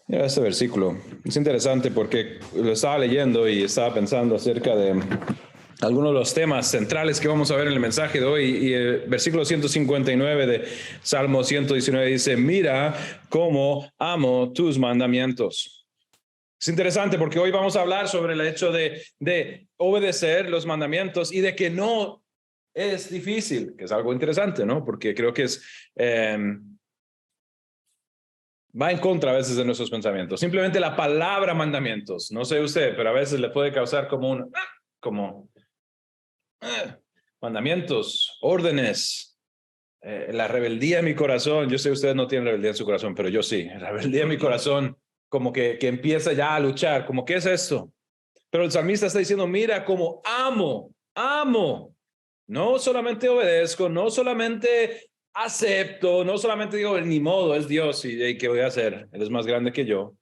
Mira, este versículo es interesante porque lo estaba leyendo y estaba pensando acerca de algunos de los temas centrales que vamos a ver en el mensaje de hoy. Y el versículo 159 de Salmo 119 dice: mira cómo amo tus mandamientos. Es interesante porque hoy vamos a hablar sobre el hecho de obedecer los mandamientos y de que no es difícil, que es algo interesante, ¿no? Porque creo que va en contra a veces de nuestros pensamientos. Simplemente la palabra mandamientos, no sé usted, pero a veces le puede causar como mandamientos, órdenes, la rebeldía en mi corazón. Yo sé que ustedes no tienen rebeldía en su corazón, pero yo sí. La rebeldía en mi corazón como que empieza ya a luchar, como ¿qué es esto? Pero el salmista está diciendo: mira cómo amo. No solamente obedezco, no solamente acepto, no solamente digo, ni modo, es Dios y ¿qué voy a hacer? Él es más grande que yo.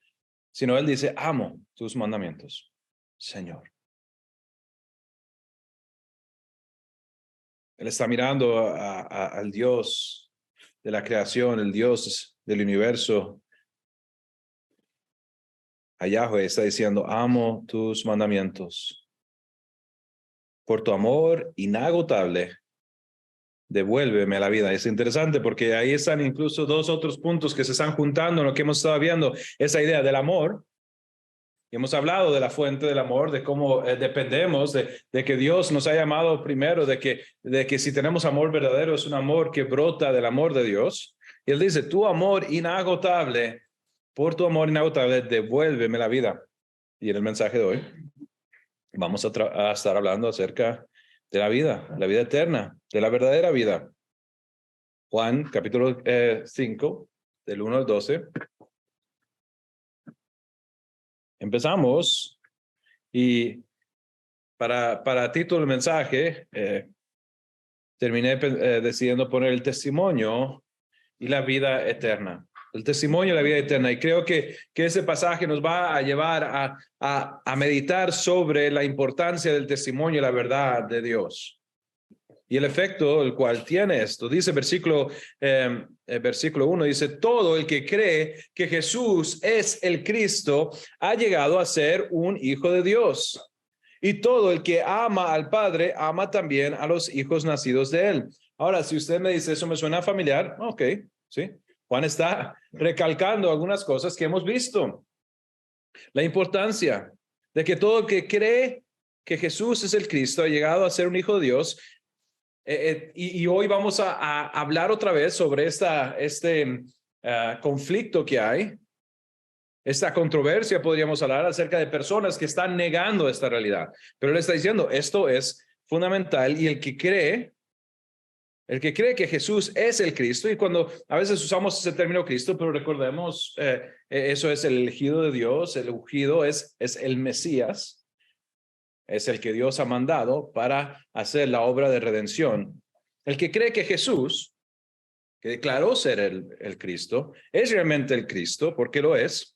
Sino él dice: amo tus mandamientos, Señor. Él está mirando al Dios de la creación, el Dios del universo. A Yahweh está diciendo: amo tus mandamientos. Por tu amor inagotable, devuélveme la vida. Es interesante porque ahí están incluso dos otros puntos que se están juntando en lo que hemos estado viendo. Esa idea del amor. Y hemos hablado de la fuente del amor, de cómo dependemos de que Dios nos ha llamado primero, de que si tenemos amor verdadero es un amor que brota del amor de Dios. Y él dice: tu amor inagotable, por tu amor inagotable, devuélveme la vida. Y en el mensaje de hoy vamos a estar hablando acerca de la vida eterna, de la verdadera vida. Juan, capítulo 5, del 1 al 12. Empezamos y para título del mensaje, terminé decidiendo poner el testimonio y la vida eterna. El testimonio y la vida eterna. Y creo que ese pasaje nos va a llevar a meditar sobre la importancia del testimonio y la verdad de Dios. Y el efecto el cual tiene esto. Dice versículo 1, dice: todo el que cree que Jesús es el Cristo ha llegado a ser un hijo de Dios. Y todo el que ama al Padre ama también a los hijos nacidos de él. Ahora, si usted me dice: eso me suena familiar, ok, sí. Juan está recalcando algunas cosas que hemos visto. La importancia de que todo el que cree que Jesús es el Cristo ha llegado a ser un hijo de Dios. Y hoy vamos a hablar otra vez sobre este conflicto que hay. Esta controversia, podríamos hablar acerca de personas que están negando esta realidad. Pero él está diciendo: esto es fundamental, y el que cree que Jesús es el Cristo, y cuando a veces usamos ese término Cristo, pero recordemos, eso es el elegido de Dios, el ungido es el Mesías, es el que Dios ha mandado para hacer la obra de redención. El que cree que Jesús, que declaró ser el Cristo, es realmente el Cristo, porque lo es,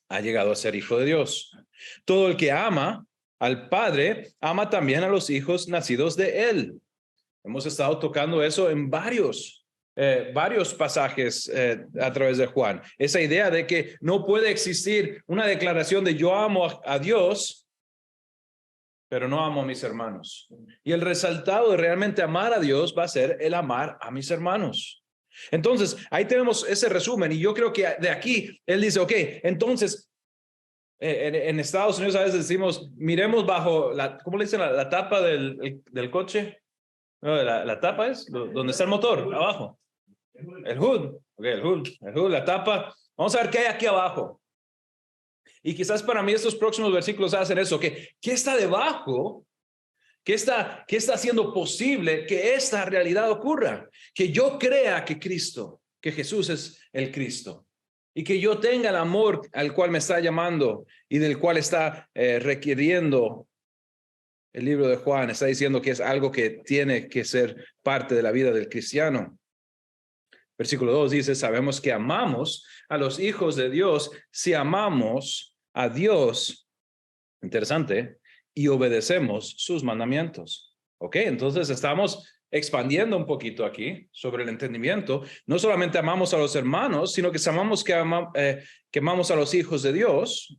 ha llegado a ser hijo de Dios. Todo el que ama al Padre ama también a los hijos nacidos de él. Hemos estado tocando eso en varios pasajes a través de Juan. Esa idea de que no puede existir una declaración de yo amo a Dios, pero no amo a mis hermanos. Y el resultado de realmente amar a Dios va a ser el amar a mis hermanos. Entonces, ahí tenemos ese resumen, y yo creo que de aquí él dice: ok, entonces en Estados Unidos a veces decimos: miremos bajo ¿cómo le dicen? La tapa del coche. No, la tapa es donde está el motor, abajo. El hood. Ok, el hood, la tapa. Vamos a ver qué hay aquí abajo. Y quizás para mí estos próximos versículos hacen eso. ¿Qué está debajo? ¿Qué está haciendo posible que esta realidad ocurra? Que yo crea que Jesús es el Cristo. Y que yo tenga el amor al cual me está llamando y del cual está requiriendo el libro de Juan. Está diciendo que es algo que tiene que ser parte de la vida del cristiano. Versículo 2 dice: sabemos que amamos a los hijos de Dios si amamos a Dios. Interesante. Y obedecemos sus mandamientos. Ok, entonces estamos expandiendo un poquito aquí sobre el entendimiento, no solamente amamos a los hermanos, sino que que amamos a los hijos de Dios,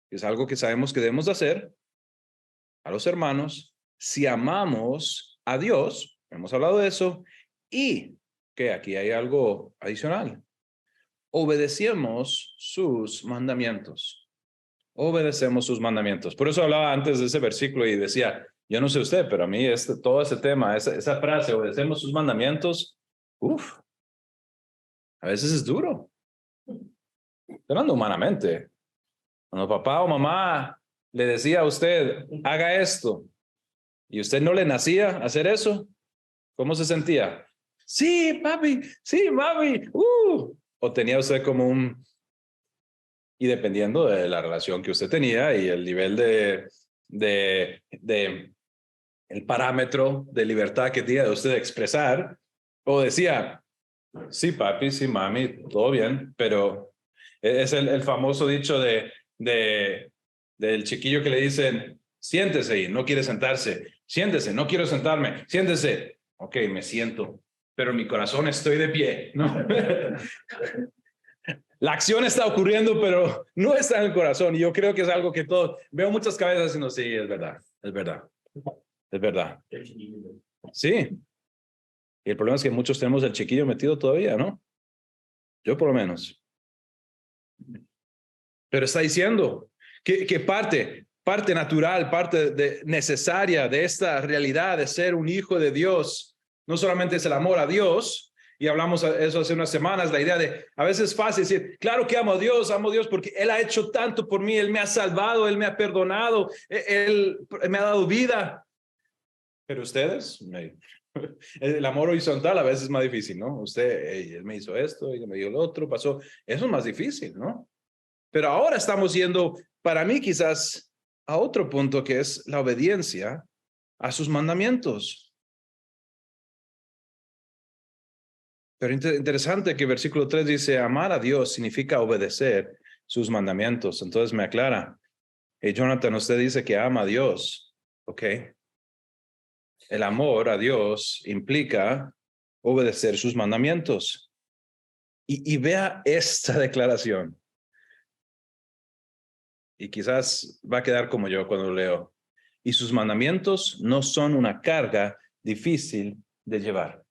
que es algo que sabemos que debemos de hacer, a los hermanos, si amamos a Dios, hemos hablado de eso, y que aquí hay algo adicional, obedecemos sus mandamientos. Obedecemos sus mandamientos. Por eso hablaba antes de ese versículo y decía, yo no sé usted, pero a mí todo ese tema, esa frase, obedecemos sus mandamientos, a veces es duro. Hablando humanamente. Cuando papá o mamá le decía a usted, haga esto, y usted no le nacía hacer eso, ¿cómo se sentía? Sí, papi, sí, mami, O tenía usted como y dependiendo de la relación que usted tenía y el nivel de el parámetro de libertad que tenía de usted de expresar, o decía, sí, papi, sí, mami, todo bien, pero es el famoso dicho del chiquillo que le dicen, siéntese y no quiere sentarse, siéntese, no quiero sentarme, siéntese, ok, me siento, pero en mi corazón estoy de pie, ¿no? La acción está ocurriendo, pero no está en el corazón. Y yo creo que es algo que todos, veo muchas cabezas diciendo, sí, es verdad, es verdad, es verdad. Sí. Y el problema es que muchos tenemos el chiquillo metido todavía, ¿no? Yo por lo menos. Pero está diciendo que parte natural, parte necesaria de esta realidad de ser un hijo de Dios, no solamente es el amor a Dios, y hablamos eso hace unas semanas, la idea de, a veces es fácil decir, claro que amo a Dios porque Él ha hecho tanto por mí, Él me ha salvado, Él me ha perdonado, Él me ha dado vida. Pero ustedes, el amor horizontal a veces es más difícil, ¿no? Él me hizo esto, ella me dio lo otro, pasó. Eso es más difícil, ¿no? Pero ahora estamos yendo, para mí quizás, a otro punto que es la obediencia a sus mandamientos. Pero interesante que versículo 3 dice, amar a Dios significa obedecer sus mandamientos. Entonces me aclara, Jonathan, usted dice que ama a Dios, ¿ok? El amor a Dios implica obedecer sus mandamientos. Y vea esta declaración. Y quizás va a quedar como yo cuando lo leo. Y sus mandamientos no son una carga difícil de llevar.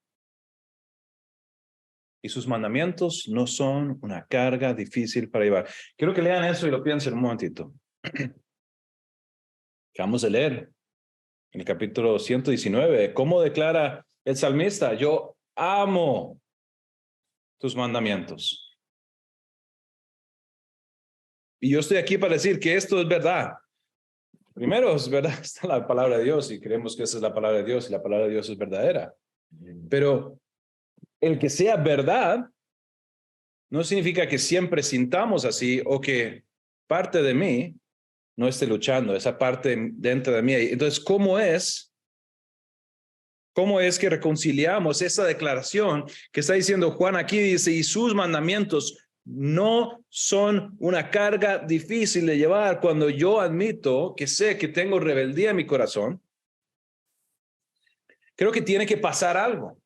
Y sus mandamientos no son una carga difícil para llevar. Quiero que lean eso y lo piensen un momentito. Acabamos de leer en el capítulo 119. ¿Cómo declara el salmista? Yo amo tus mandamientos. Y yo estoy aquí para decir que esto es verdad. Primero, es verdad, está la palabra de Dios y creemos que esa es la palabra de Dios y la palabra de Dios es verdadera. Pero el que sea verdad no significa que siempre sintamos así o que parte de mí no esté luchando, esa parte dentro de mí. Entonces, ¿cómo es que reconciliamos esa declaración que está diciendo Juan aquí? Dice, y sus mandamientos no son una carga difícil de llevar cuando yo admito que sé que tengo rebeldía en mi corazón. Creo que tiene que pasar algo.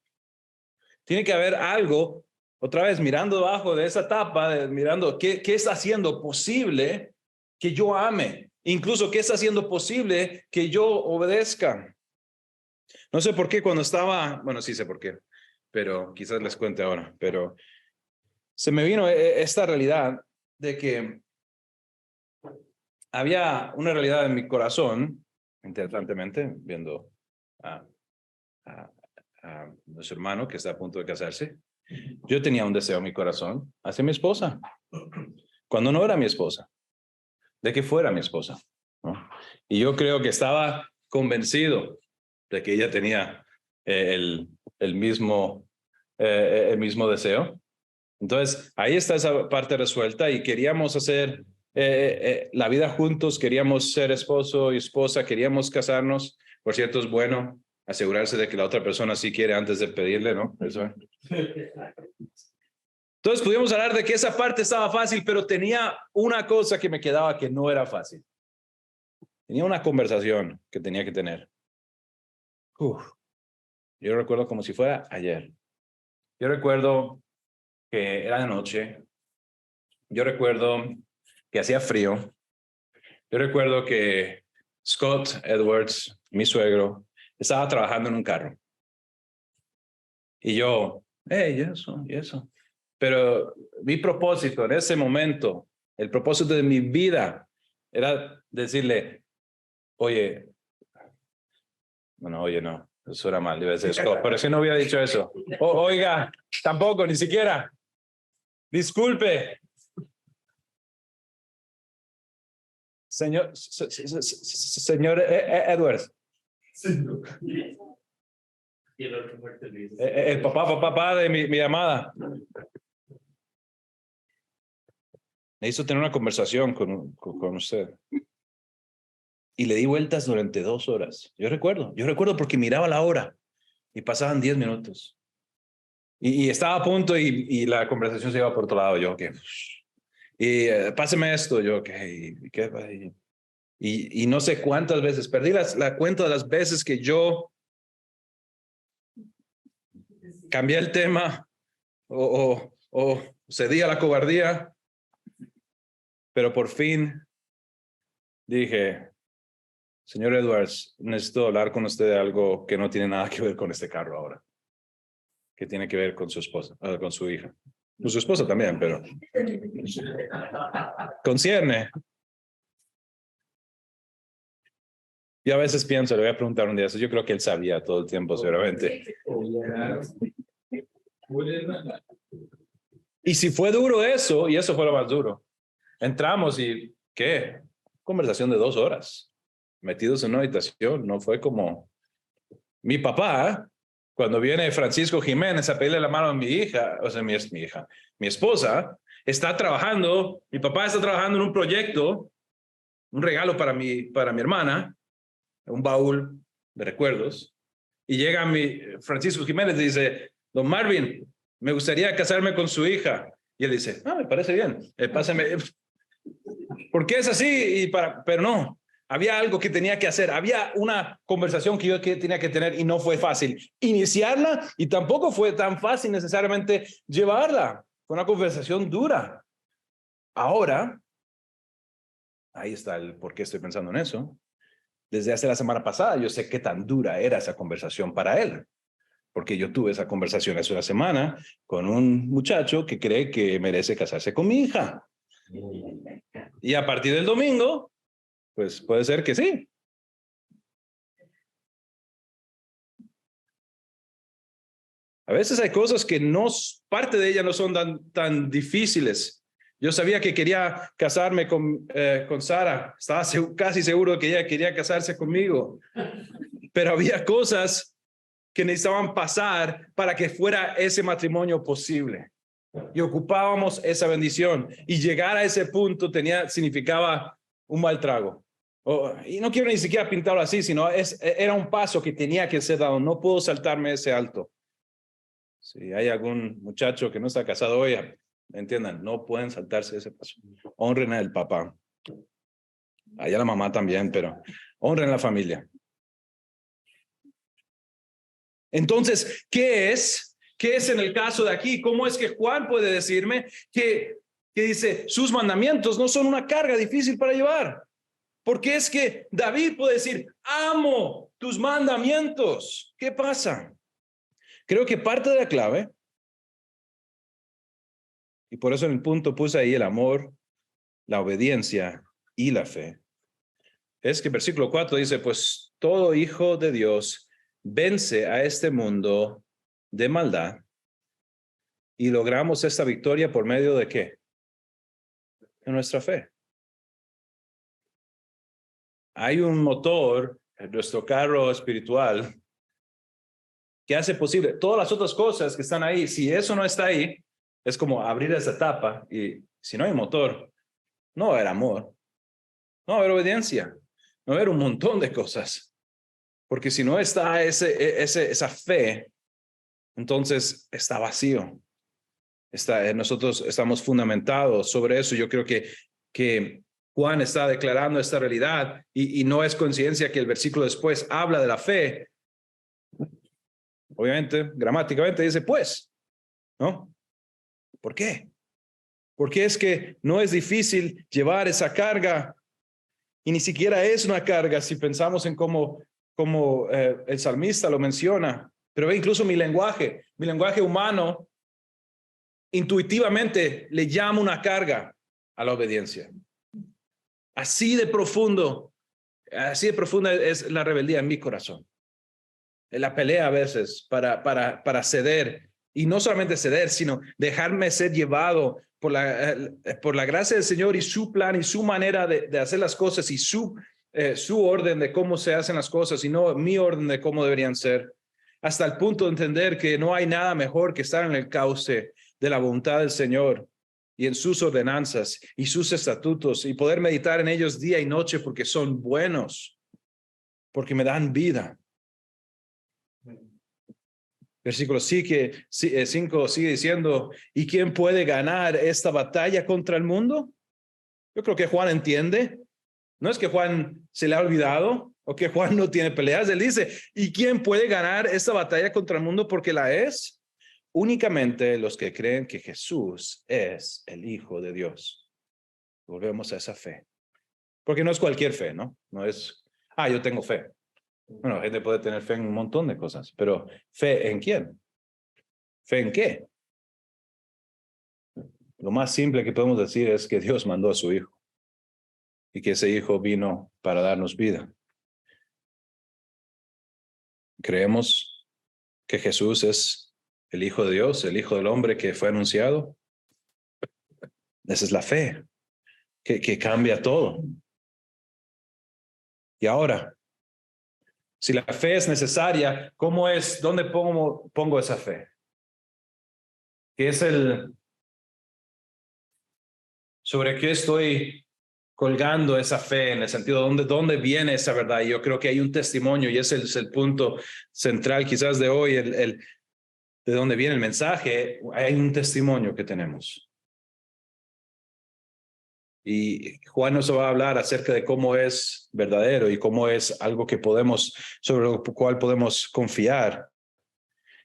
Tiene que haber algo, otra vez mirando debajo de esa tapa, mirando qué está haciendo posible que yo ame. Incluso qué está haciendo posible que yo obedezca. No sé por qué cuando estaba, bueno, sí sé por qué, pero quizás les cuente ahora, pero se me vino esta realidad de que había una realidad en mi corazón, interesantemente, viendo a nuestro hermano que está a punto de casarse. Yo tenía un deseo en mi corazón hacia mi esposa, cuando no era mi esposa, de que fuera mi esposa, ¿no? Y yo creo que estaba convencido de que ella tenía el mismo deseo. Entonces, ahí está esa parte resuelta y queríamos hacer la vida juntos, queríamos ser esposo y esposa, queríamos casarnos. Por cierto, es bueno asegurarse de que la otra persona sí quiere antes de pedirle, ¿no? Eso. Entonces pudimos hablar de que esa parte estaba fácil, pero tenía una cosa que me quedaba que no era fácil. Tenía una conversación que tenía que tener. Yo recuerdo como si fuera ayer. Yo recuerdo que era de noche. Yo recuerdo que hacía frío. Yo recuerdo que Scott Edwards, mi suegro, estaba trabajando en un carro. Y yo, hey, y eso. Pero mi propósito en ese momento, el propósito de mi vida, era decirle, oye, bueno, oye, no, eso era mal, iba a decir Scott, pero si no hubiera dicho eso. Oiga, tampoco, ni siquiera. Disculpe. Señor Edwards. El papá de mi llamada. Necesito tener una conversación con usted. Y le di vueltas durante 2 horas. Yo recuerdo porque miraba la hora y pasaban 10 minutos. Y estaba a punto y la conversación se iba por otro lado. Yo, ok. Y páseme esto. Yo, ok. Y no sé cuántas veces, perdí la cuenta de las veces que yo cambié el tema o cedí a la cobardía. Pero por fin dije, señor Edwards, necesito hablar con usted de algo que no tiene nada que ver con este carro ahora, que tiene que ver con su esposa, con su hija. Con su esposa también, pero concierne. Yo a veces pienso, le voy a preguntar un día eso, yo creo que él sabía todo el tiempo seguramente. Y si fue duro eso, y eso fue lo más duro, entramos y, ¿qué? Conversación de 2 horas, metidos en una habitación, no fue como mi papá, cuando viene Francisco Jiménez a pedirle la mano a mi hija, o sea, mi hija, mi esposa, está trabajando, mi papá está trabajando en un proyecto, un regalo para mi hermana, un baúl de recuerdos, y llega Francisco Jiménez y dice, don Marvin, me gustaría casarme con su hija. Y él dice, me parece bien, pásame. ¿Por qué es así? Pero no, había algo que tenía que hacer, había una conversación que yo tenía que tener y no fue fácil iniciarla y tampoco fue tan fácil necesariamente llevarla. Fue una conversación dura. Ahora, ahí está el por qué estoy pensando en eso. Desde hace la semana pasada yo sé qué tan dura era esa conversación para él, porque yo tuve esa conversación hace una semana con un muchacho que cree que merece casarse con mi hija. Y a partir del domingo, pues puede ser que sí. A veces hay cosas que parte de ellas no son tan difíciles. Yo sabía que quería casarme con Sara. Estaba casi seguro que ella quería casarse conmigo. Pero había cosas que necesitaban pasar para que fuera ese matrimonio posible. Y ocupábamos esa bendición. Y llegar a ese punto significaba un mal trago. Y no quiero ni siquiera pintarlo así, sino era un paso que tenía que ser dado. No puedo saltarme ese alto. Si hay algún muchacho que no está casado hoy, entiendan, no pueden saltarse ese paso. Honren al papá. Allá la mamá también, pero honren a la familia. Entonces, ¿qué es? ¿Qué es en el caso de aquí? ¿Cómo es que Juan puede decirme que dice, sus mandamientos no son una carga difícil para llevar? Porque es que David puede decir, amo tus mandamientos. ¿Qué pasa? Creo que parte de la clave, y por eso en el punto puse ahí el amor, la obediencia y la fe, es que versículo 4 dice, pues todo hijo de Dios vence a este mundo de maldad y logramos esta victoria por medio de ¿qué? De nuestra fe. Hay un motor en nuestro carro espiritual que hace posible todas las otras cosas que están ahí. Si eso no está ahí, es como abrir esa tapa y si no hay motor, no va a haber amor, no va a haber obediencia, no va a haber un montón de cosas. Porque si no está esa fe, entonces está vacío. Nosotros estamos fundamentados sobre eso. Yo creo que Juan está declarando esta realidad y no es coincidencia que el versículo después habla de la fe. obviamente, gramáticamente dice pues, ¿no? ¿Por qué? Porque es que no es difícil llevar esa carga y ni siquiera es una carga si pensamos en cómo el salmista lo menciona. Pero ve incluso mi lenguaje humano intuitivamente le llama una carga a la obediencia. Así de profunda es la rebeldía en mi corazón. La pelea a veces para ceder, y no solamente ceder, sino dejarme ser llevado por la gracia del Señor y su plan y su manera de hacer las cosas y su orden de cómo se hacen las cosas y no mi orden de cómo deberían ser, hasta el punto de entender que no hay nada mejor que estar en el cauce de la voluntad del Señor y en sus ordenanzas y sus estatutos y poder meditar en ellos día y noche porque son buenos, porque me dan vida. Versículo 5 sigue diciendo, ¿y quién puede ganar esta batalla contra el mundo? Yo creo que Juan entiende. No es que Juan se le ha olvidado o que Juan no tiene peleas. Él dice, ¿y quién puede ganar esta batalla contra el mundo? Porque la es únicamente los que creen que Jesús es el Hijo de Dios. Volvemos a esa fe. Porque no es cualquier fe, ¿no? No es, yo tengo fe. Bueno, la gente puede tener fe en un montón de cosas, pero ¿fe en quién? ¿Fe en qué? Lo más simple que podemos decir es que Dios mandó a su Hijo y que ese Hijo vino para darnos vida. Creemos que Jesús es el Hijo de Dios, el Hijo del hombre que fue anunciado. Esa es la fe que cambia todo. Y ahora, si la fe es necesaria, ¿dónde pongo esa fe? ¿Qué es sobre qué estoy colgando esa fe en el sentido de dónde viene esa verdad? Y yo creo que hay un testimonio y ese es el punto central quizás de hoy, de dónde viene el mensaje. Hay un testimonio que tenemos. Y Juan nos va a hablar acerca de cómo es verdadero y cómo es algo sobre lo cual podemos confiar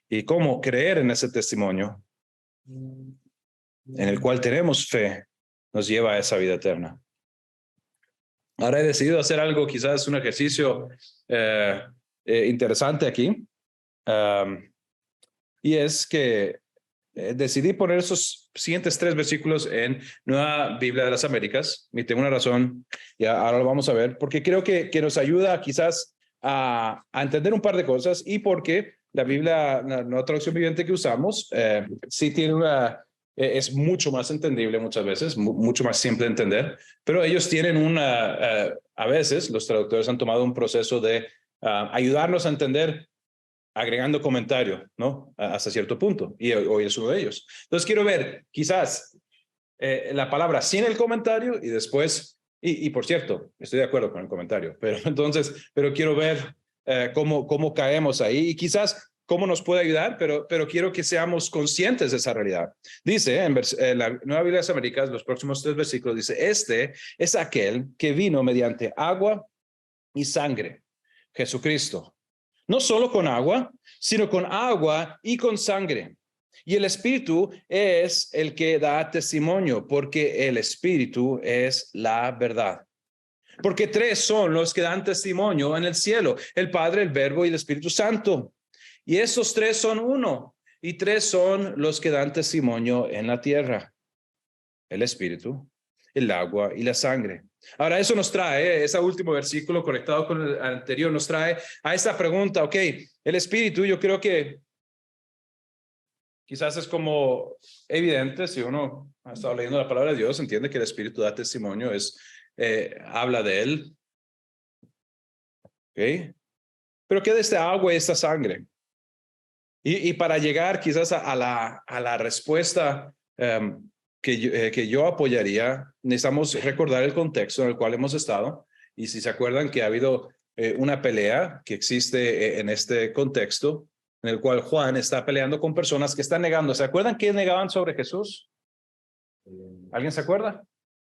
y cómo creer en ese testimonio en el cual tenemos fe nos lleva a esa vida eterna. Ahora he decidido hacer algo, quizás un ejercicio interesante aquí, y es que decidí poner esos siguientes 3 versículos en Nueva Biblia de las Américas, y tengo una razón, y ahora lo vamos a ver, porque creo que nos ayuda quizás a entender un par de cosas, y porque la Biblia, la nueva traducción viviente que usamos, sí tiene es mucho más entendible muchas veces, mucho más simple de entender, pero ellos tienen a veces los traductores han tomado un proceso de ayudarnos a entender agregando comentario, ¿no? Hasta cierto punto, y hoy es uno de ellos. Entonces quiero ver quizás la palabra sin el comentario y después, y por cierto, estoy de acuerdo con el comentario, pero quiero ver cómo caemos ahí y quizás cómo nos puede ayudar, pero quiero que seamos conscientes de esa realidad. Dice en la Nueva Biblia de las Américas, los próximos 3 versículos, dice, este es aquel que vino mediante agua y sangre, Jesucristo. No solo con agua, sino con agua y con sangre. Y el Espíritu es el que da testimonio, porque el Espíritu es la verdad. Porque 3 son los que dan testimonio en el cielo, el Padre, el Verbo y el Espíritu Santo. Y esos 3 son uno, y 3 son los que dan testimonio en la tierra, el Espíritu, el agua y la sangre. Ahora eso nos trae, ese último versículo conectado con el anterior, nos trae a esta pregunta, ok, el Espíritu, yo creo que quizás es como evidente, si uno ha estado leyendo la palabra de Dios, entiende que el Espíritu da testimonio, habla de él, ok, pero ¿qué de esta agua y esta sangre? Y para llegar quizás a la respuesta que yo apoyaría, necesitamos recordar el contexto en el cual hemos estado. Y si se acuerdan que ha habido una pelea que existe en este contexto, en el cual Juan está peleando con personas que están negando. ¿Se acuerdan qué negaban sobre Jesús? ¿Alguien se acuerda?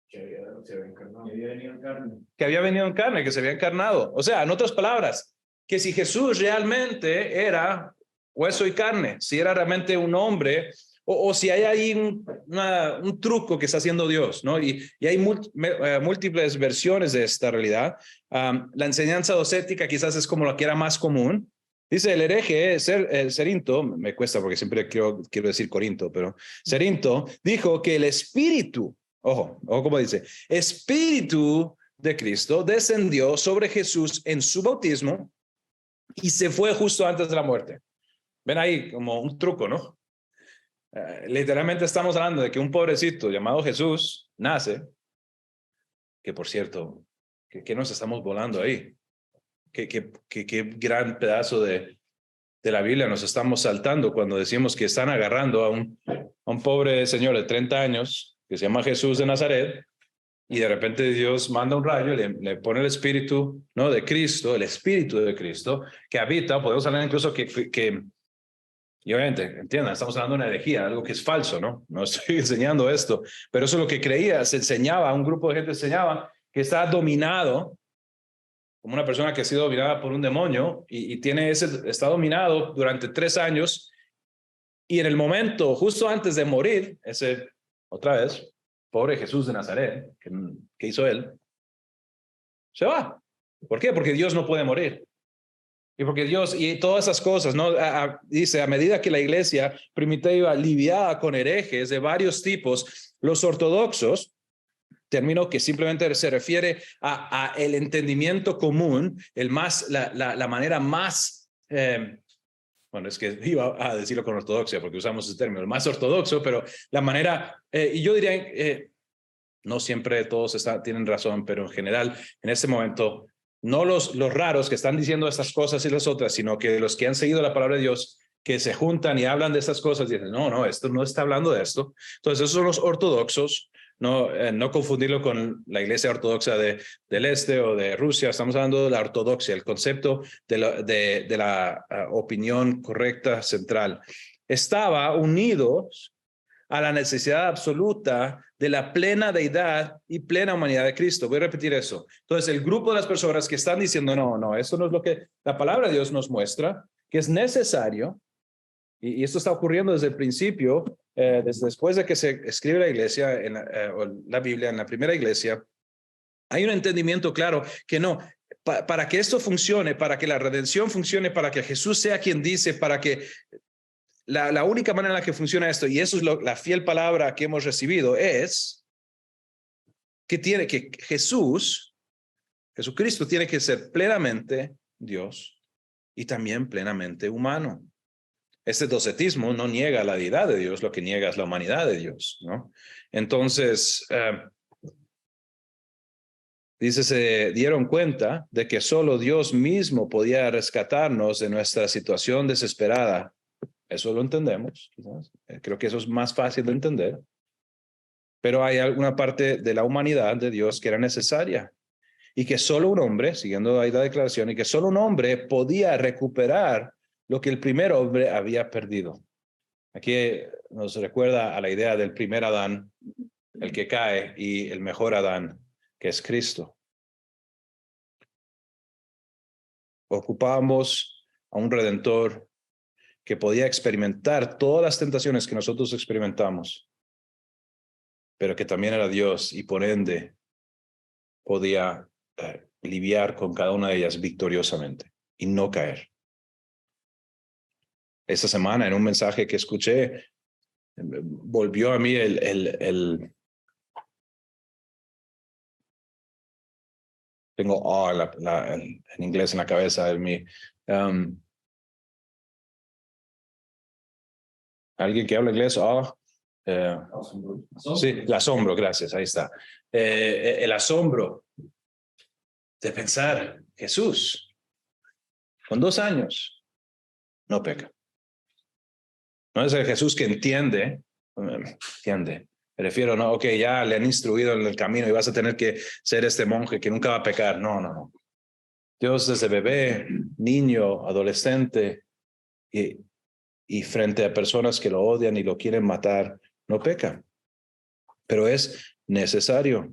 Que había venido en carne. Que había venido en carne, que se había encarnado. O sea, en otras palabras, que si Jesús realmente era hueso y carne, si era realmente un hombre, o si hay ahí un truco que está haciendo Dios, ¿no? Y hay múltiples versiones de esta realidad. La enseñanza docética quizás es como la que era más común. Dice el hereje, Cerinto, me cuesta porque siempre quiero decir Corinto, pero Cerinto dijo que el espíritu, ojo como dice, espíritu de Cristo descendió sobre Jesús en su bautismo y se fue justo antes de la muerte. Ven ahí como un truco, ¿no? Literalmente estamos hablando de que un pobrecito llamado Jesús nace, que por cierto, que nos estamos volando ahí. Qué gran pedazo de la Biblia nos estamos saltando cuando decimos que están agarrando a un pobre señor de 30 años que se llama Jesús de Nazaret y de repente Dios manda un rayo y le pone el espíritu, ¿no? De Cristo, el espíritu de Cristo que habita. Podemos hablar incluso que y obviamente, entiendan, estamos hablando de una herejía, algo que es falso, ¿no? No estoy enseñando esto, pero eso es lo que creía, se enseñaba, un grupo de gente enseñaba que está dominado, como una persona que ha sido dominada por un demonio y está dominado durante 3 años y en el momento, justo antes de morir, otra vez, pobre Jesús de Nazaret, ¿qué hizo él? Se va. ¿Por qué? Porque Dios no puede morir. Y porque Dios y todas esas cosas, ¿no? Dice, a medida que la iglesia primitiva lidiaba con herejes de varios tipos, los ortodoxos, término que simplemente se refiere a el entendimiento común, la manera más, bueno, es que iba a decirlo con ortodoxia porque usamos ese término, el más ortodoxo, pero la manera, y yo diría, no siempre todos tienen razón, pero en general, en este momento, no los raros que están diciendo estas cosas y las otras, sino que los que han seguido la palabra de Dios, que se juntan y hablan de estas cosas, dicen, no, esto no está hablando de esto. Entonces, esos son los ortodoxos, no confundirlo con la iglesia ortodoxa del este o de Rusia. Estamos hablando de la ortodoxia, el concepto de la opinión correcta central. Estaba unidos a la necesidad absoluta de la plena deidad y plena humanidad de Cristo. Voy a repetir eso. Entonces, el grupo de las personas que están diciendo, no, eso no es lo que la palabra de Dios nos muestra, que es necesario, y esto está ocurriendo desde el principio, desde después de que se escribe la iglesia, o la Biblia en la primera iglesia, hay un entendimiento claro que no, para que esto funcione, para que la redención funcione, para que Jesús sea quien dice, para que la única manera en la que funciona esto, y eso es la fiel palabra que hemos recibido, es que Jesucristo tiene que ser plenamente Dios y también plenamente humano. Este docetismo no niega la deidad de Dios, lo que niega es la humanidad de Dios, ¿no? Entonces, dice, se dieron cuenta de que solo Dios mismo podía rescatarnos de nuestra situación desesperada. Eso lo entendemos, quizás. Creo que eso es más fácil de entender. Pero hay alguna parte de la humanidad de Dios que era necesaria y que solo un hombre, siguiendo ahí la declaración, y que solo un hombre podía recuperar lo que el primer hombre había perdido. Aquí nos recuerda a la idea del primer Adán, el que cae, y el mejor Adán, que es Cristo. Ocupábamos a un redentor que podía experimentar todas las tentaciones que nosotros experimentamos, pero que también era Dios y por ende podía lidiar con cada una de ellas victoriosamente y no caer. Esta semana en un mensaje que escuché, volvió a mí tengo en inglés en la cabeza de mí. ¿Alguien que habla inglés? Sí, el asombro, gracias, ahí está. El asombro de pensar, Jesús, con 2 años, no peca. No es el Jesús que entiende. Me refiero, no, ok, ya le han instruido en el camino y vas a tener que ser este monje que nunca va a pecar. No. Dios desde bebé, niño, adolescente y frente a personas que lo odian y lo quieren matar, no peca. Pero es necesario.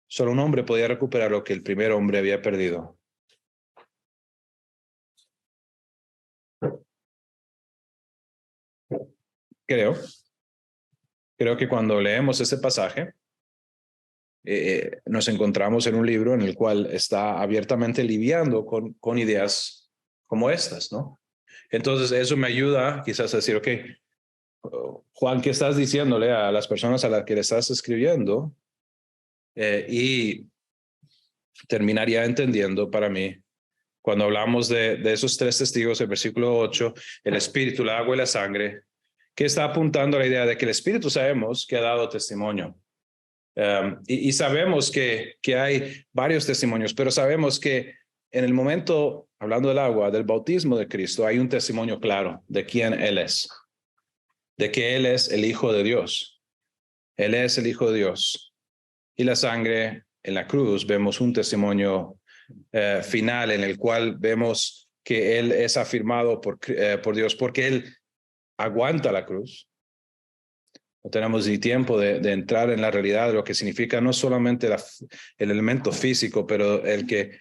Solo un hombre podía recuperar lo que el primer hombre había perdido. Creo que cuando leemos ese pasaje, nos encontramos en un libro en el cual está abiertamente lidiando con ideas como estas, ¿no? Entonces eso me ayuda quizás a decir, ok, Juan, ¿qué estás diciéndole a las personas a las que le estás escribiendo? Y terminaría entendiendo para mí, cuando hablamos de esos tres testigos, el versículo 8, el espíritu, el agua y la sangre, que está apuntando a la idea de que el espíritu sabemos que ha dado testimonio. Y sabemos que hay varios testimonios, pero sabemos que en el momento, hablando del agua, del bautismo de Cristo, hay un testimonio claro de quién Él es, de que Él es el Hijo de Dios. Él es el Hijo de Dios. Y la sangre en la cruz, vemos un testimonio final en el cual vemos que Él es afirmado por Dios, porque Él aguanta la cruz. No tenemos ni tiempo de entrar en la realidad de lo que significa no solamente el elemento físico, pero el que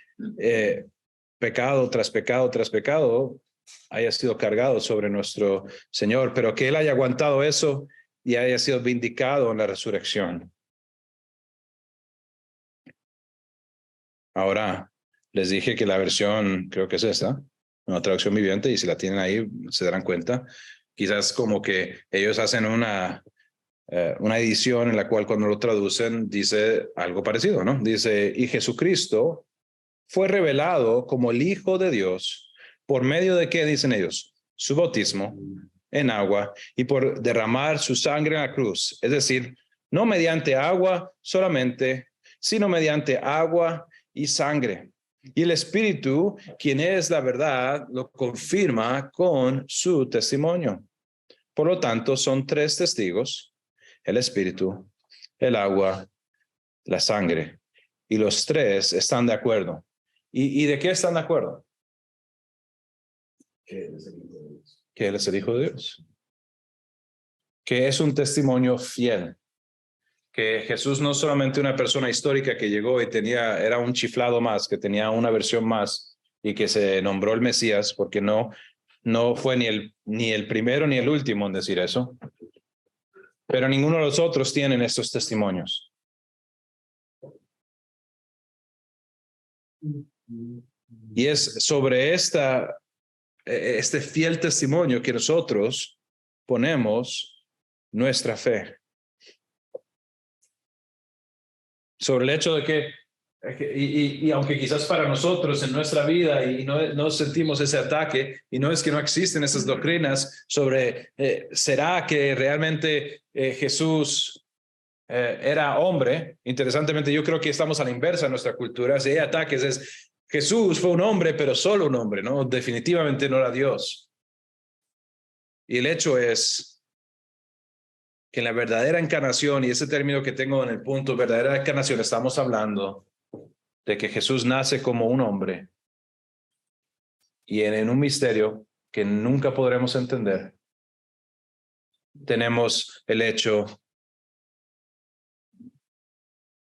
pecado tras pecado tras pecado haya sido cargado sobre nuestro Señor, pero que Él haya aguantado eso y haya sido vindicado en la resurrección. Ahora, les dije que la versión, creo que es esta, una traducción viviente, y si la tienen ahí, se darán cuenta. Quizás como que ellos hacen una edición en la cual cuando lo traducen dice algo parecido, ¿no? Dice, y Jesucristo fue revelado como el Hijo de Dios, ¿por medio de qué dicen ellos? Su bautismo en agua y por derramar su sangre en la cruz. Es decir, no mediante agua solamente, sino mediante agua y sangre. Y el Espíritu, quien es la verdad, lo confirma con su testimonio. Por lo tanto, son tres testigos: el Espíritu, el agua, la sangre. Y los tres están de acuerdo. ¿Y de qué están de acuerdo? Que Él es el Hijo de Dios. Que es un testimonio fiel. Que Jesús no es solamente una persona histórica que llegó y era un chiflado más, que tenía una versión más y que se nombró el Mesías, porque no fue ni el primero ni el último en decir eso. Pero ninguno de los otros tienen estos testimonios. Y es sobre este fiel testimonio que nosotros ponemos nuestra fe. Sobre el hecho de que, y aunque quizás para nosotros en nuestra vida y no sentimos ese ataque, y no es que no existen esas doctrinas sobre, ¿será que realmente Jesús era hombre? Interesantemente, yo creo que estamos a la inversa en nuestra cultura. Si hay ataques, Jesús fue un hombre, pero solo un hombre, ¿no? Definitivamente no era Dios. Y el hecho es que en la verdadera encarnación, y ese término que tengo en el punto, verdadera encarnación, estamos hablando de que Jesús nace como un hombre y en un misterio que nunca podremos entender, tenemos el hecho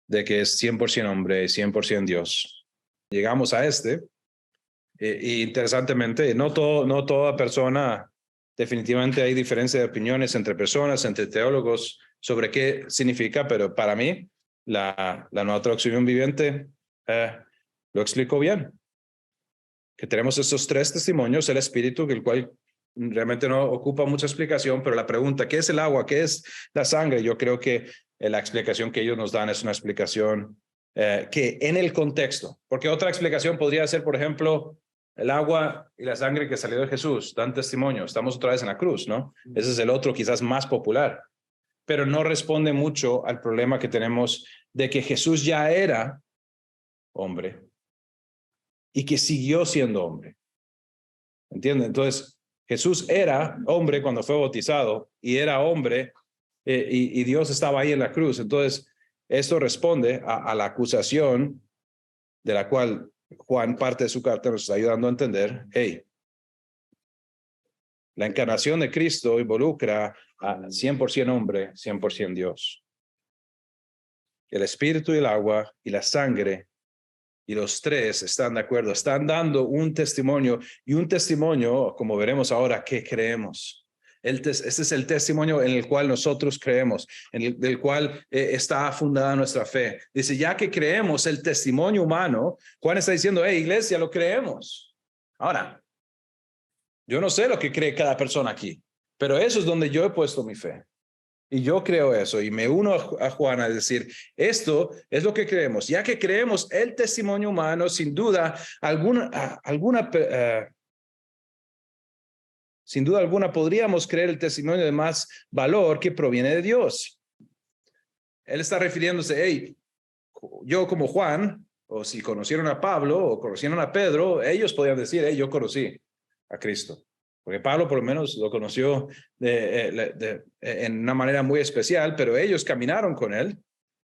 de que es 100% hombre y 100% Dios. Llegamos a y interesantemente, no toda persona, definitivamente hay diferencia de opiniones entre personas, entre teólogos, sobre qué significa, pero para mí, la nueva traducción viviente lo explicó bien. Que tenemos estos tres testimonios, el Espíritu, el cual realmente no ocupa mucha explicación, pero la pregunta, ¿qué es el agua? ¿Qué es la sangre? Yo creo que la explicación que ellos nos dan es una explicación que en el contexto, porque otra explicación podría ser, por ejemplo, el agua y la sangre que salió de Jesús, dan testimonio, estamos otra vez en la cruz, ¿no? Ese es el otro quizás más popular, pero no responde mucho al problema que tenemos de que Jesús ya era hombre y que siguió siendo hombre. ¿Entienden? Entonces, Jesús era hombre cuando fue bautizado y era hombre y Dios estaba ahí en la cruz. Entonces, esto responde a la acusación de la cual Juan, parte de su carta, nos está ayudando a entender. Hey, la encarnación de Cristo involucra a 100% hombre, 100% Dios. El espíritu y el agua y la sangre, y los tres están de acuerdo, están dando un testimonio, y un testimonio, como veremos ahora, que creemos. Este es el testimonio en el cual nosotros creemos, del cual está fundada nuestra fe. Dice, ya que creemos el testimonio humano, Juan está diciendo, hey, iglesia, lo creemos. Ahora, yo no sé lo que cree cada persona aquí, pero eso es donde yo he puesto mi fe. Y yo creo eso y me uno a Juan a decir, esto es lo que creemos. Ya que creemos el testimonio humano, sin duda sin duda alguna podríamos creer el testimonio de más valor que proviene de Dios. Él está refiriéndose, hey, yo como Juan, o si conocieron a Pablo o conocieron a Pedro, ellos podían decir, hey, yo conocí a Cristo. Porque Pablo por lo menos lo conoció en una manera muy especial, pero ellos caminaron con él.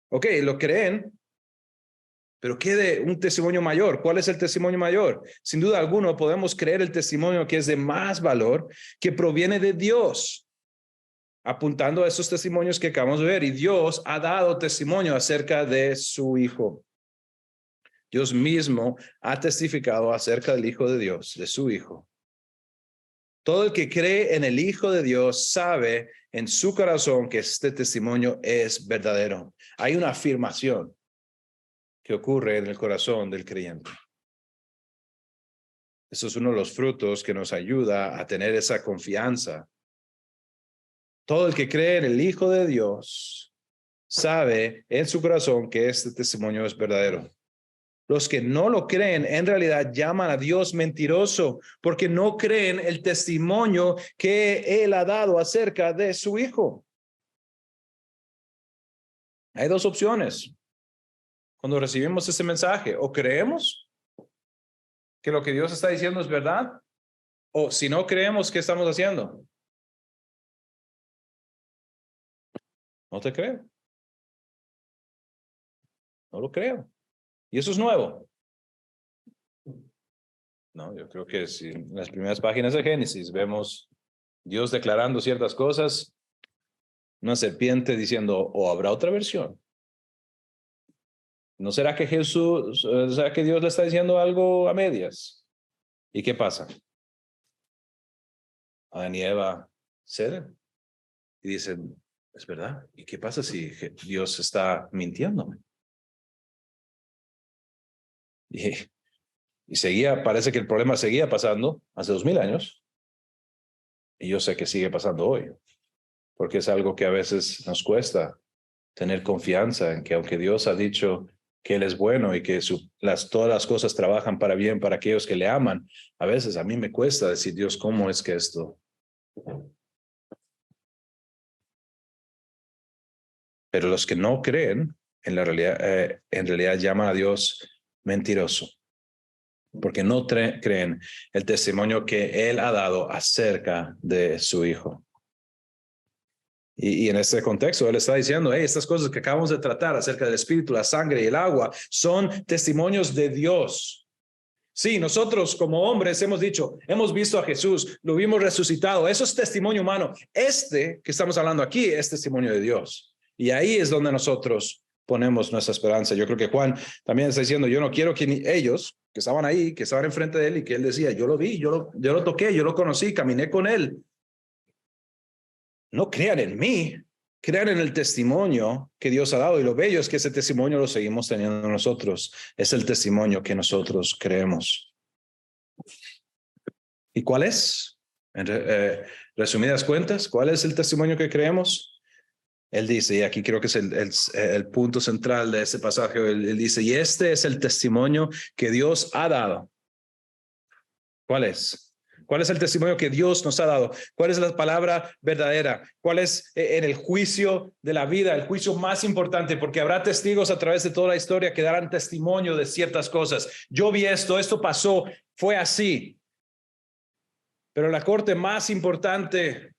Ok, lo creen, pero ¿qué de un testimonio mayor? ¿Cuál es el testimonio mayor? Sin duda alguna podemos creer el testimonio que es de más valor, que proviene de Dios, apuntando a esos testimonios que acabamos de ver. Y Dios ha dado testimonio acerca de su Hijo. Dios mismo ha testificado acerca del Hijo de Dios, de su Hijo. Todo el que cree en el Hijo de Dios sabe en su corazón que este testimonio es verdadero. Hay una afirmación que ocurre en el corazón del creyente. Eso es uno de los frutos que nos ayuda a tener esa confianza. Todo el que cree en el Hijo de Dios sabe en su corazón que este testimonio es verdadero. Los que no lo creen en realidad llaman a Dios mentiroso porque no creen el testimonio que Él ha dado acerca de su Hijo. Hay dos opciones cuando recibimos ese mensaje. O creemos que lo que Dios está diciendo es verdad, o si no creemos, ¿qué estamos haciendo? No te creo. No lo creo. Y eso es nuevo. No, yo creo que si en las primeras páginas de Génesis vemos Dios declarando ciertas cosas, una serpiente diciendo, o habrá otra versión. ¿No será que será que Dios le está diciendo algo a medias? ¿Y qué pasa? Adán y Eva ceden y dicen, es verdad. ¿Y qué pasa si Dios está mintiéndome? Y parece que el problema seguía pasando hace 2000 años. Y yo sé que sigue pasando hoy, porque es algo que a veces nos cuesta tener confianza en que aunque Dios ha dicho que Él es bueno y que todas las cosas trabajan para bien para aquellos que le aman, a veces a mí me cuesta decir, Dios, ¿cómo es que esto? Pero los que no creen, en realidad llaman a Dios mentiroso, porque no creen el testimonio que Él ha dado acerca de su Hijo. Y en este contexto, Él está diciendo, hey, estas cosas que acabamos de tratar acerca del Espíritu, la sangre y el agua, son testimonios de Dios. Sí, nosotros como hombres hemos dicho, hemos visto a Jesús, lo vimos resucitado. Eso es testimonio humano. Este que estamos hablando aquí es testimonio de Dios. Y ahí es donde nosotros ponemos nuestra esperanza. Yo creo que Juan también está diciendo, yo no quiero que ellos que estaban ahí, que estaban enfrente de él y que él decía, yo lo vi, yo lo toqué, yo lo conocí, caminé con él. No crean en mí, crean en el testimonio que Dios ha dado. Y lo bello es que ese testimonio lo seguimos teniendo nosotros. Es el testimonio que nosotros creemos. ¿Y cuál es? En resumidas cuentas, ¿cuál es el testimonio que creemos? Él dice, y aquí creo que es el punto central de este pasaje, él dice, y este es el testimonio que Dios ha dado. ¿Cuál es? ¿Cuál es el testimonio que Dios nos ha dado? ¿Cuál es la palabra verdadera? ¿Cuál es en el juicio de la vida, el juicio más importante? Porque habrá testigos a través de toda la historia que darán testimonio de ciertas cosas. Yo vi esto pasó, fue así. Pero la corte más importante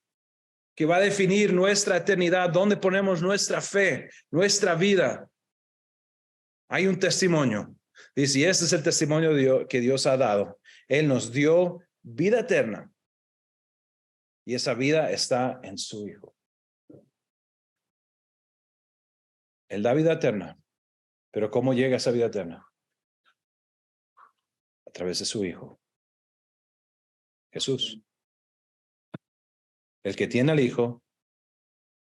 que va a definir nuestra eternidad, dónde ponemos nuestra fe, nuestra vida, hay un testimonio. Dice, y este es el testimonio que Dios ha dado. Él nos dio vida eterna. Y esa vida está en su Hijo. Él da vida eterna. Pero ¿cómo llega esa vida eterna? A través de su Hijo, Jesús. El que tiene al Hijo,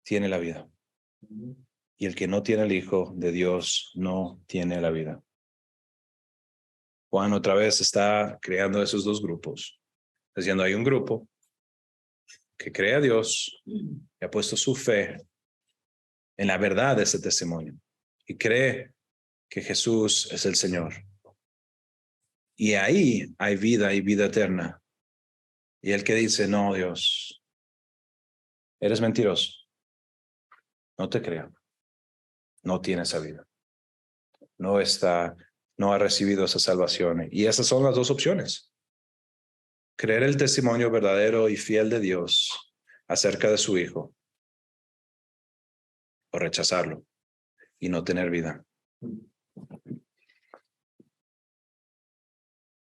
tiene la vida. Y el que no tiene al Hijo de Dios, no tiene la vida. Juan otra vez está creando esos dos grupos. Diciendo, hay un grupo que cree a Dios y ha puesto su fe en la verdad de ese testimonio. Y cree que Jesús es el Señor. Y ahí hay vida y vida eterna. Y el que dice, no, Dios, eres mentiroso. No te creo. No tiene esa vida. No ha recibido esa salvación. Y esas son las dos opciones. Creer el testimonio verdadero y fiel de Dios acerca de su Hijo. O rechazarlo y no tener vida.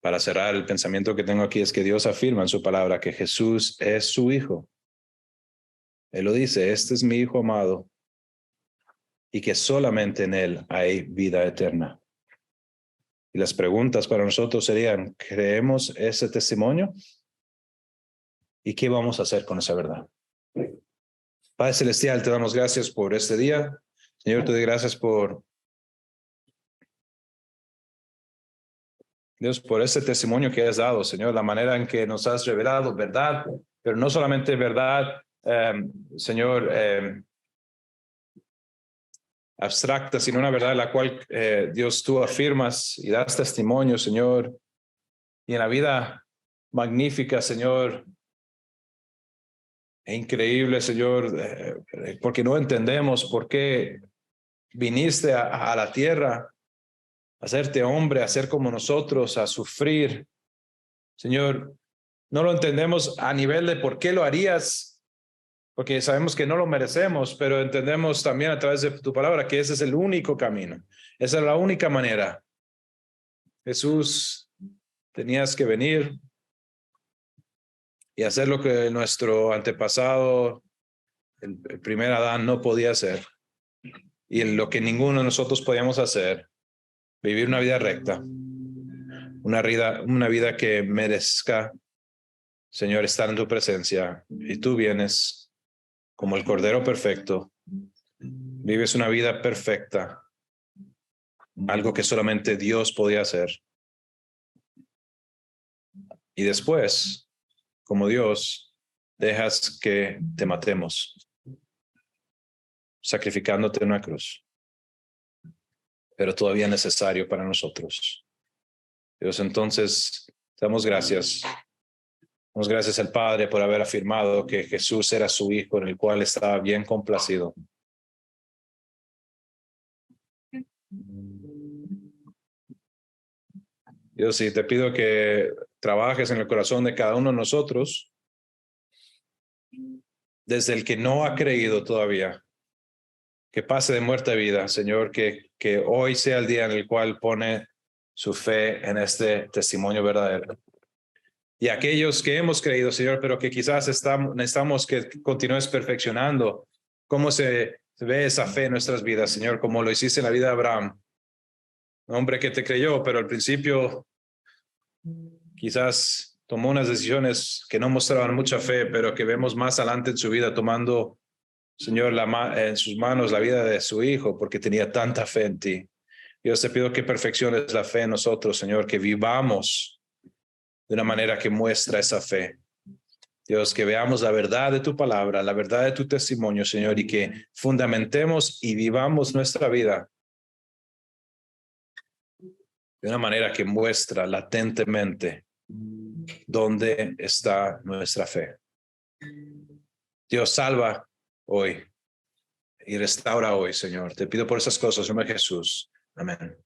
Para cerrar, el pensamiento que tengo aquí es que Dios afirma en su palabra que Jesús es su Hijo. Él lo dice, este es mi Hijo amado, y que solamente en Él hay vida eterna. Y las preguntas para nosotros serían, ¿creemos ese testimonio? ¿Y qué vamos a hacer con esa verdad? Padre Celestial, te damos gracias por este día. Señor, te doy gracias por Dios, por ese testimonio que has dado, Señor, la manera en que nos has revelado verdad, pero no solamente verdad, Señor, abstracta, sino una verdad en la cual, Dios, tú afirmas y das testimonio, Señor, y en la vida magnífica, Señor, e increíble, Señor, porque no entendemos por qué viniste a la tierra, a hacerte hombre, a ser como nosotros, a sufrir. Señor, no lo entendemos a nivel de por qué lo harías, porque sabemos que no lo merecemos, pero entendemos también a través de tu palabra que ese es el único camino. Esa es la única manera. Jesús, tenías que venir y hacer lo que nuestro antepasado, el primer Adán, no podía hacer. Y lo que ninguno de nosotros podíamos hacer, vivir una vida recta, una vida que merezca, Señor, estar en tu presencia. Y tú vienes como el Cordero perfecto, vives una vida perfecta, algo que solamente Dios podía hacer. Y después, como Dios, dejas que te matemos, sacrificándote en una cruz, pero todavía necesario para nosotros. Dios, entonces, damos gracias. Damos gracias al Padre por haber afirmado que Jesús era su Hijo, en el cual estaba bien complacido. Dios, sí, te pido que trabajes en el corazón de cada uno de nosotros, desde el que no ha creído todavía, que pase de muerte a vida, Señor, que hoy sea el día en el cual pone su fe en este testimonio verdadero. Y aquellos que hemos creído, Señor, pero que quizás necesitamos que continúes perfeccionando cómo se ve esa fe en nuestras vidas, Señor, como lo hiciste en la vida de Abraham, un hombre que te creyó, pero al principio quizás tomó unas decisiones que no mostraban mucha fe, pero que vemos más adelante en su vida tomando, Señor, en sus manos la vida de su hijo, porque tenía tanta fe en ti. Dios, te pido que perfecciones la fe en nosotros, Señor, que vivamos de una manera que muestra esa fe. Dios, que veamos la verdad de tu palabra, la verdad de tu testimonio, Señor, y que fundamentemos y vivamos nuestra vida de una manera que muestra latentemente dónde está nuestra fe. Dios, salva hoy y restaura hoy, Señor. Te pido por esas cosas, en nombre de Jesús. Amén.